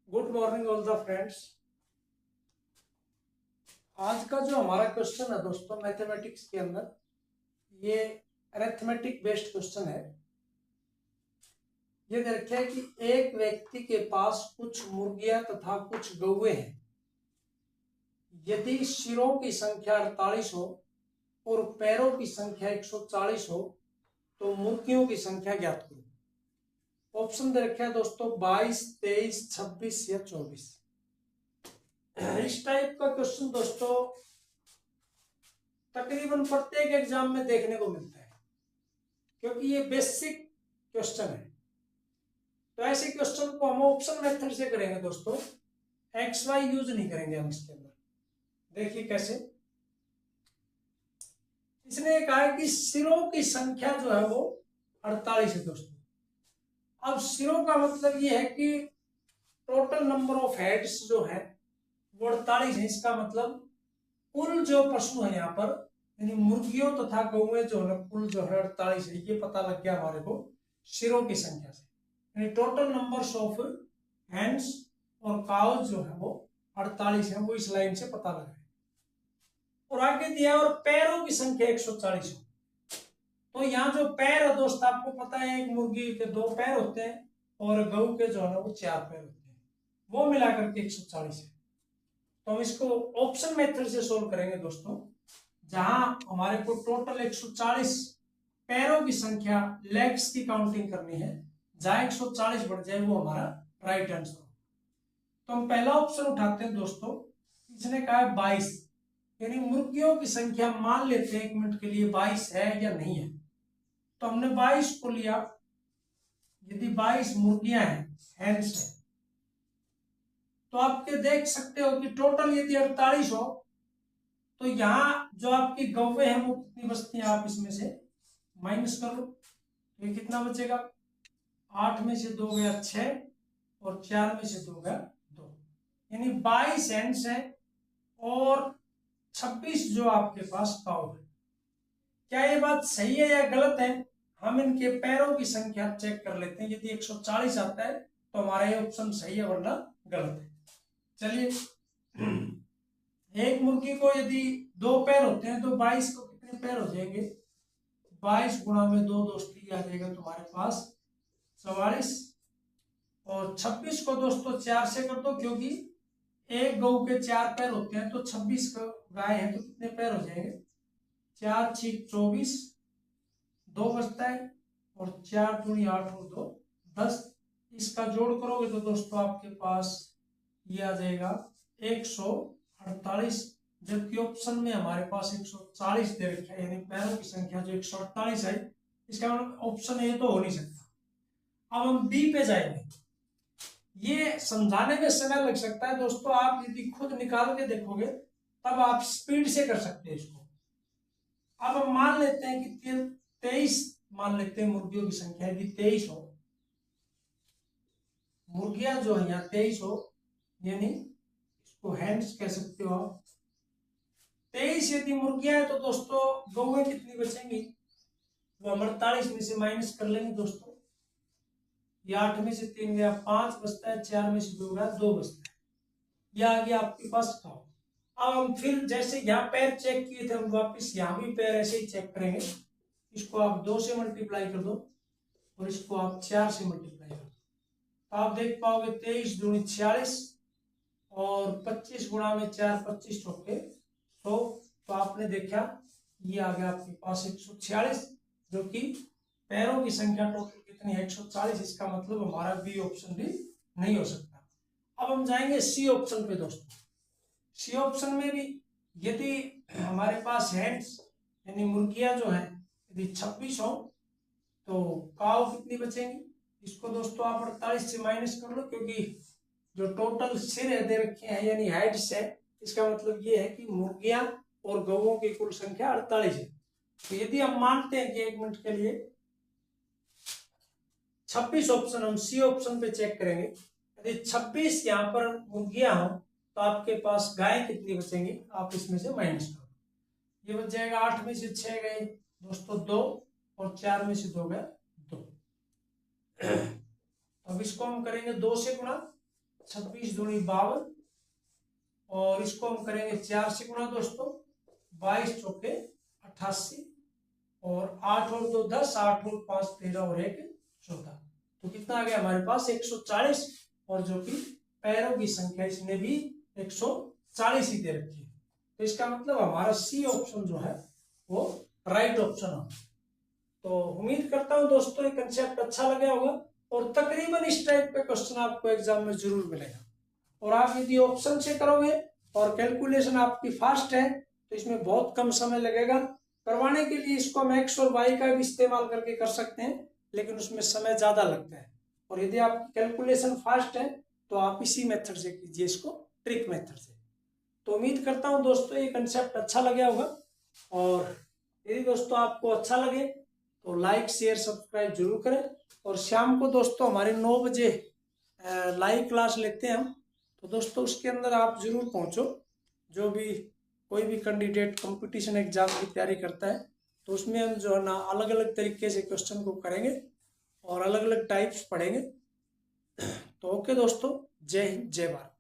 Good morning all the friends. आज का जो हमारा क्वेश्चन है दोस्तों मैथमेटिक्स के अंदर ये अरिथमेटिक बेस्ड क्वेश्चन है। ये देखा है कि एक व्यक्ति के पास कुछ मुर्गियां तथा कुछ गौवे हैं। यदि सिरों की संख्या 48 हो और पैरों की संख्या 140 हो तो मुर्गियों की संख्या ज्ञात करो। ऑप्शन दे रखे हैं दोस्तों 22, 23, 26 या 24। इस टाइप का क्वेश्चन दोस्तों तकरीबन प्रत्येक एग्जाम में देखने को मिलता है, क्योंकि ये बेसिक क्वेश्चन है। तो ऐसे क्वेश्चन को हम ऑप्शन मेथड से करेंगे दोस्तों, एक्स वाई यूज नहीं करेंगे हम इसके अंदर। देखिए कैसे। इसने कहा है कि सिरों की संख्या जो है वो 48 है दोस्तों। अब सिरों का मतलब ये है कि टोटल नंबर ऑफ हेड्स जो है वो 48 है। इसका मतलब कुल जो पशु है यहाँ पर यानी मुर्गियों तथा गौएं जो है कुल जो है 48 है। ये पता लग गया हमारे को सिरों की संख्या से, यानी टोटल नंबर्स ऑफ हैंड्स और काउज जो है वो 48 है, वो इस लाइन से पता लग रहा है। और आगे दिया और पैरों की संख्या 140 हो। तो यहाँ जो पैर है दोस्त आपको पता है एक मुर्गी के 2 पैर होते हैं और गऊ के जो है वो 4 पैर होते हैं, वो मिलाकर के 140 है। तो हम इसको ऑप्शन मेथड से सोल्व करेंगे दोस्तों, जहां हमारे को टोटल 140 पैरों की संख्या लेग्स की काउंटिंग करनी है, जहां 140 बढ़ जाए वो हमारा राइट आंसर हो। तो हम पहला ऑप्शन उठाते हैं दोस्तों। इसने कहा है 22, यानी मुर्गियों की संख्या मान लेते हैं 1 मिनट के लिए 22 है या नहीं है। तो हमने 22 को लिया। यदि 22 मुर्गियां हैं, हैंड्स है, तो आपके देख सकते हो कि टोटल यदि 48 हो तो यहाँ जो आपकी गौवे हैं वो कितनी बचती हैं, आप इसमें से माइनस कर लो। तो ये कितना बचेगा, 8 में से 2 गया 6 और 4 में से 2 गया 2, यानी 22 हैंड्स हैं और 26 जो आपके पास काउ है। क्या ये बात सही है या गलत है, हम इनके पैरों की संख्या चेक कर लेते हैं। यदि 140 आता है तो हमारा ये ऑप्शन सही है, वरना गलत है। चलिए, एक मुर्गी को यदि 2 पैर होते हैं तो 22 को कितने पैर हो जाएंगे, 22 गुणा में 2 दोस्ती आ जाएगा तुम्हारे पास 44, और 26 को दोस्तों 4 से कर दो, क्योंकि एक गऊ के 4 पैर होते हैं तो 26 गाय है तो कितने पैर हो जाएंगे, 4 6 24, 2 बचता है और 4 दूनी 8 और 2 10। इसका जोड़ करोगे तो दोस्तों आपके पास ये आ जाएगा 148, जबकि ऑप्शन में हमारे पास 140 दे रखा है, यानी पैरों की संख्या जो 148 है, इसका मतलब ऑप्शन ए तो हो नहीं सकता। अब हम बी पे जाएंगे। ये समझाने में समय लग सकता है दोस्तों, आप यदि खुद निकाल के देखोगे तब आप स्पीड से कर सकते हैं इसको। अब हम मान लेते हैं कि 23 मान लेते हैं मुर्गियों की संख्या, यदि 23 हो, मुर्गियां जो है यहाँ 23 हो, यानी इसको हैंड्स कह सकते हो आप। 23 यदि मुर्गियां है तो दोस्तों गौएं कितनी बचेंगी, वो हम 48 में से माइनस कर लेंगे दोस्तों। ये 8 में से 3 गया 5 बचता है, 4 में से 2 गया 2 बचता है। यह आ गया आपके पास काउ। अब हम फिर जैसे यहाँ पैर चेक किए थे हम वापिस यहाँ भी पैर ऐसे ही चेक करेंगे। इसको आप 2 से मल्टीप्लाई कर दो और इसको आप 4 से मल्टीप्लाई कर दो, तो आप देख पाओगे 23 दूनी 46 और 25 गुणा में 4 25 चौके 100। तो आपने देखा ये आ गया आपके पास 146, जो कि पैरों की संख्या टोटल कितनी है 140। इसका मतलब हमारा बी ऑप्शन भी नहीं हो सकता। अब हम जाएंगे सी ऑप्शन पे दोस्तों। सी ऑप्शन में भी यदि हमारे पास हैंड्स यानी मुर्गियां जो है यदि 26 हो तो काउ कितनी बचेंगी, इसको दोस्तों आप 48 से माइनस कर लो, क्योंकि जो टोटल सिर है दे रखे हैं यानी हेड्स है, इसका मतलब ये है कि मुर्गियां और गौओं की कुल संख्या 48 है। तो यदि हम मानते हैं कि 1 मिनट के लिए 26 ऑप्शन, हम सी ऑप्शन पे चेक करेंगे। यदि 26 यहाँ पर मुर्गियां हो तो आपके पास गाय कितनी बचेंगी, आप इसमें से माइनस करो। ये बच जाएगा 8 में से 6 गए दोस्तों 2 और 4 में से 2 गए 2। अब इसको हम करेंगे 2 से गुणा, 26 दूनी 52 और इसको हम करेंगे 4 से गुणा दोस्तों, 22 चौके 88 और 8 और 2 10, 8 और 5 13 और 1 14। तो कितना आ गया हमारे पास 140, और जो कि पैरों की संख्या इसने भी 140 ही दे रखी है। तो इसका मतलब हमारा सी ऑप्शन जो है वो राइट ऑप्शन है। तो उम्मीद करता हूं दोस्तों ये कंसेप्ट अच्छा लगा होगा, और तकरीबन इस टाइप का क्वेश्चन आपको एग्जाम में जरूर मिलेगा। और आप यदि ऑप्शन से करोगे और कैलकुलेशन आपकी फास्ट है तो इसमें बहुत कम समय लगेगा। करवाने के लिए इसको हम एक्स और वाई का भी इस्तेमाल करके कर सकते हैं, लेकिन उसमें समय ज्यादा लगता है। और यदि आपकी कैलकुलेशन फास्ट है तो आप इसी मेथड से कीजिए, इसको ट्रिक मेथड से। तो उम्मीद करता हूं दोस्तों ये कंसेप्ट अच्छा लगा होगा, और यदि दोस्तों आपको अच्छा लगे तो लाइक शेयर सब्सक्राइब जरूर करें। और शाम को दोस्तों हमारे 9 बजे लाइव क्लास लेते हैं हम, तो दोस्तों उसके अंदर आप जरूर पहुंचो। जो भी कोई भी कैंडिडेट कंपटीशन एग्जाम की तैयारी करता है तो उसमें हम जो है ना अलग अलग तरीके से क्वेश्चन को करेंगे और अलग अलग टाइप्स पढ़ेंगे। तो ओके दोस्तों, जय हिंद जय भारत।